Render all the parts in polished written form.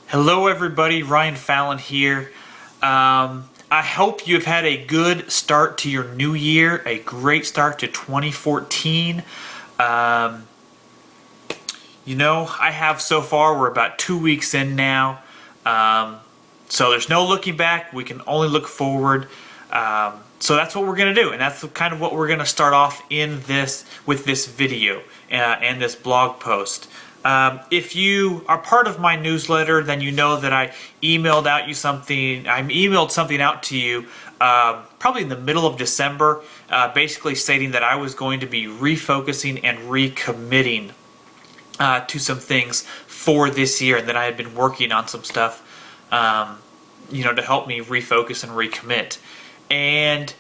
Hello everybody, Ryan Fallon here. I hope you've had a good start to your new year, a great start to 2014. I have so far. We're about 2 weeks in now. So there's no looking back. We can only look forward. So that's what we're going to do, and that's kind of what we're going to start off with this video and this blog post. If you are part of my newsletter, then you know that I emailed something out to you probably in the middle of December, basically stating that I was going to be refocusing and recommitting to some things for this year, and that I had been working on some stuff, to help me refocus and recommit. And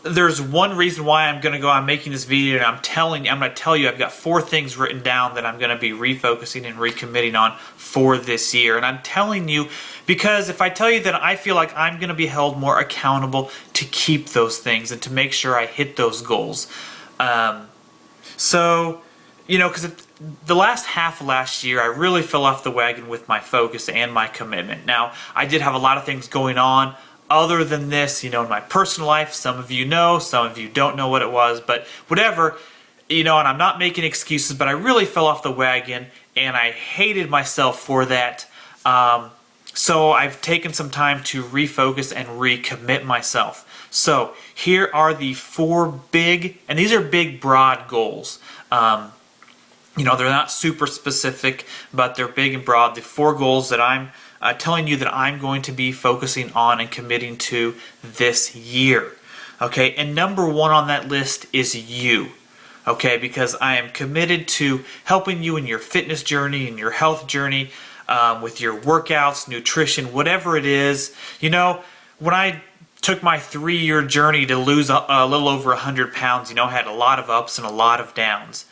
there's one reason why I'm making this video, and I'm going to tell you I've got 4 things written down that I'm going to be refocusing and recommitting on for this year. And I'm telling you because if I tell you that I feel like I'm going to be held more accountable to keep those things and to make sure I hit those goals. Because the last half of last year, I really fell off the wagon with my focus and my commitment. Now, I did have a lot of things going on other than this, in my personal life. Some of you know, some of you don't know what it was, but whatever, and I'm not making excuses, but I really fell off the wagon, and I hated myself for that. So I've taken some time to refocus and recommit myself. So here are the 4 big, and these are big, broad goals. They're not super specific, but they're big and broad. The 4 goals that I'm telling you that I'm going to be focusing on and committing to this year. Okay, and number 1 on that list is you. Okay, because I am committed to helping you in your fitness journey, in your health journey, with your workouts, nutrition, whatever it is. When I took my 3-year journey to lose a little over 100 pounds, I had a lot of ups and a lot of downs.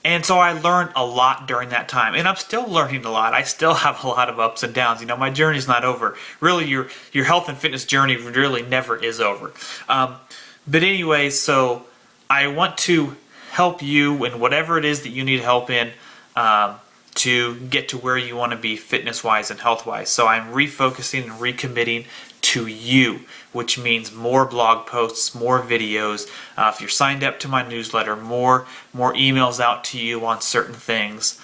And so I learned a lot during that time, and I'm still learning a lot. I still have a lot of ups and downs. My journey's not over. Really, your health and fitness journey really never is over. But anyways, so I want to help you in whatever it is that you need help in to get to where you want to be fitness-wise and health-wise. So I'm refocusing and recommitting to you, which means more blog posts, more videos. If you're signed up to my newsletter, more emails out to you on certain things.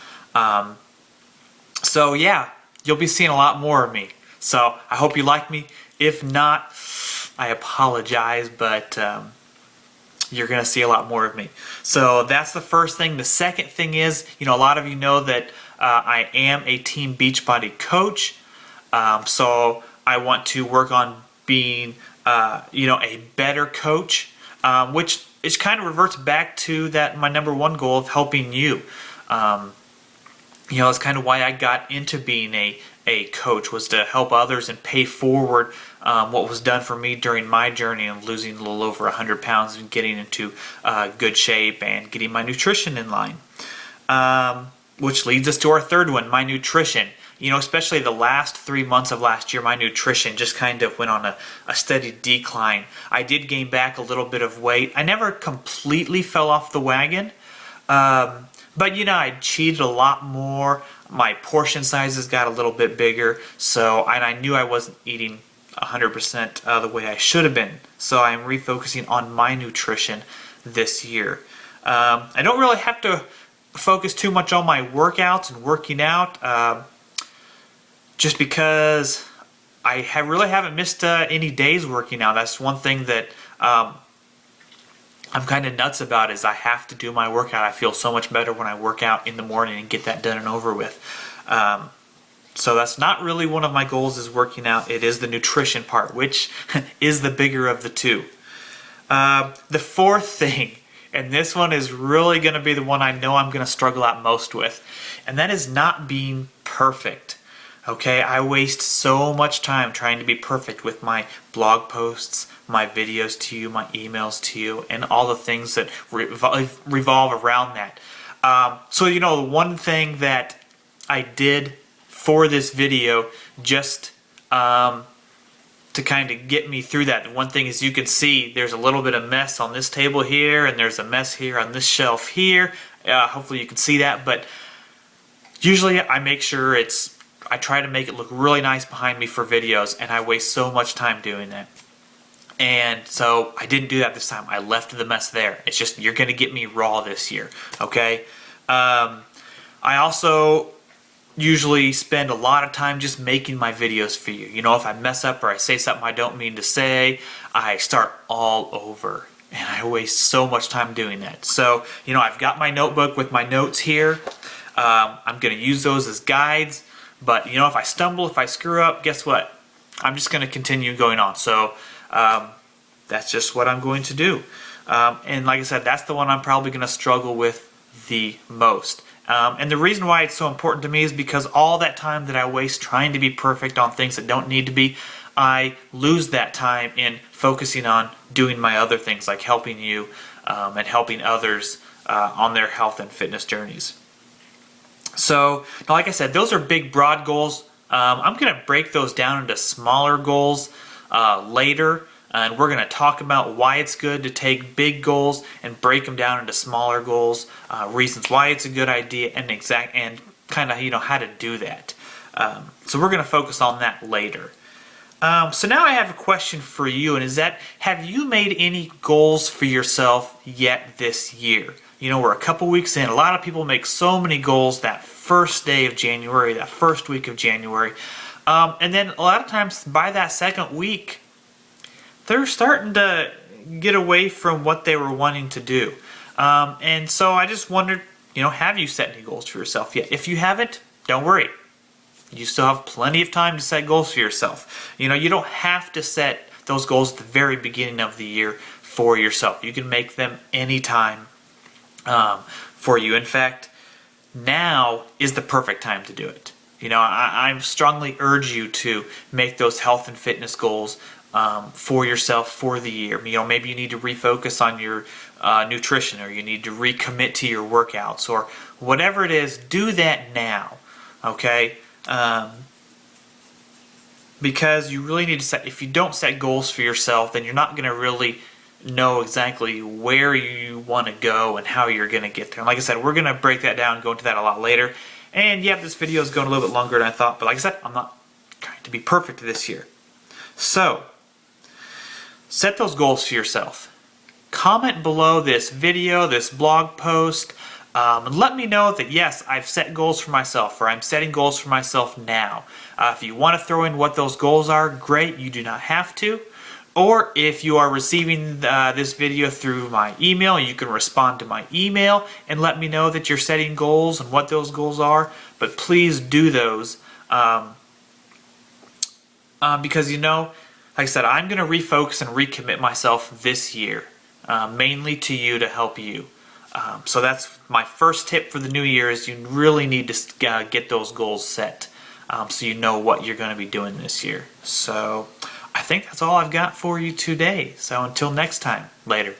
So yeah, you'll be seeing a lot more of me. So I hope you like me. If not, I apologize, but you're going to see a lot more of me. So that's the first thing. The second thing is, a lot of you know that I am a Team Beachbody coach. So I want to work on being, a better coach, which is kind of reverts back to my number 1 goal of helping you. That's kind of why I got into being a coach, was to help others and pay forward what was done for me during my journey of losing a little over 100 pounds and getting into good shape and getting my nutrition in line. Which leads us to our third one, my nutrition. Especially the last 3 months of last year, my nutrition just kind of went on a steady decline. I did gain back a little bit of weight. I never completely fell off the wagon, but I cheated a lot more. My portion sizes got a little bit bigger, and I knew I wasn't eating 100% the way I should have been. So I'm refocusing on my nutrition this year. I don't really have to focus too much on my workouts and working out, just because I really haven't missed any days working out. That's one thing that I'm kind of nuts about, is I have to do my workout. I feel so much better when I work out in the morning and get that done and over with. So that's not really one of my goals, is working out. It is the nutrition part, which is the bigger of the 2. The 4th thing, and this one is really going to be the one I know I'm going to struggle out most with, and that is not being perfect. Okay, I waste so much time trying to be perfect with my blog posts, my videos to you, my emails to you, and all the things that revolve around that. So the one thing that I did for this video, just to kind of get me through that. The one thing is, you can see there's a little bit of mess on this table here, and there's a mess here on this shelf here. Hopefully you can see that, but Usually I make sure I try to make it look really nice behind me for videos, and I waste so much time doing that. And so I didn't do that this time. I left the mess there. It's just, you're going to get me raw this year, okay? I also usually spend a lot of time just making my videos for you. You know, if I mess up or I say something I don't mean to say, I start all over. And I waste so much time doing that. So, you know, I've got my notebook with my notes here. I'm going to use those as guides. But, you know, if I stumble, if I screw up, guess what? I'm just going to continue going on. So, that's just what I'm going to do. And like I said, that's the one I'm probably going to struggle with the most. And the reason why it's so important to me is because all that time that I waste trying to be perfect on things that don't need to be, I lose that time in focusing on doing my other things, like helping you and helping others on their health and fitness journeys. So, like I said, those are big, broad goals. I'm going to break those down into smaller goals later. And we're going to talk about why it's good to take big goals and break them down into smaller goals, reasons why it's a good idea, and kind of, you know, how to do that. So we're going to focus on that later. So now I have a question for you, and is that, have you made any goals for yourself yet this year? You know, we're a couple weeks in. A lot of people make so many goals that first day of January, that first week of January. And then a lot of times by that second week, they're starting to get away from what they were wanting to do. And so I just wondered, you know, have you set any goals for yourself yet? If you haven't, don't worry. You still have plenty of time to set goals for yourself. You know, you don't have to set those goals at the very beginning of the year for yourself. You can make them anytime for you. In fact, now is the perfect time to do it. You know, I strongly urge you to make those health and fitness goals for yourself for the year. You know, maybe you need to refocus on your nutrition, or you need to recommit to your workouts, or whatever it is. Do that now, okay? Because you really need to set. If you don't set goals for yourself, then you're not going to really know exactly where you want to go and how you're going to get there. And like I said, we're going to break that down and go into that a lot later. And yeah, this video is going a little bit longer than I thought, but like I said, I'm not trying to be perfect this year. So, set those goals for yourself. Comment below this video, this blog post, and let me know that yes, I've set goals for myself, or I'm setting goals for myself now. If you want to throw in what those goals are, great, you do not have to. Or if you are receiving this video through my email, you can respond to my email and let me know that you're setting goals and what those goals are. But please do those because, you know, like I said, I'm going to refocus and recommit myself this year, mainly to you, to help you. So that's my first tip for the new year, is you really need to get those goals set so you know what you're going to be doing this year. So I think that's all I've got for you today. So until next time, later.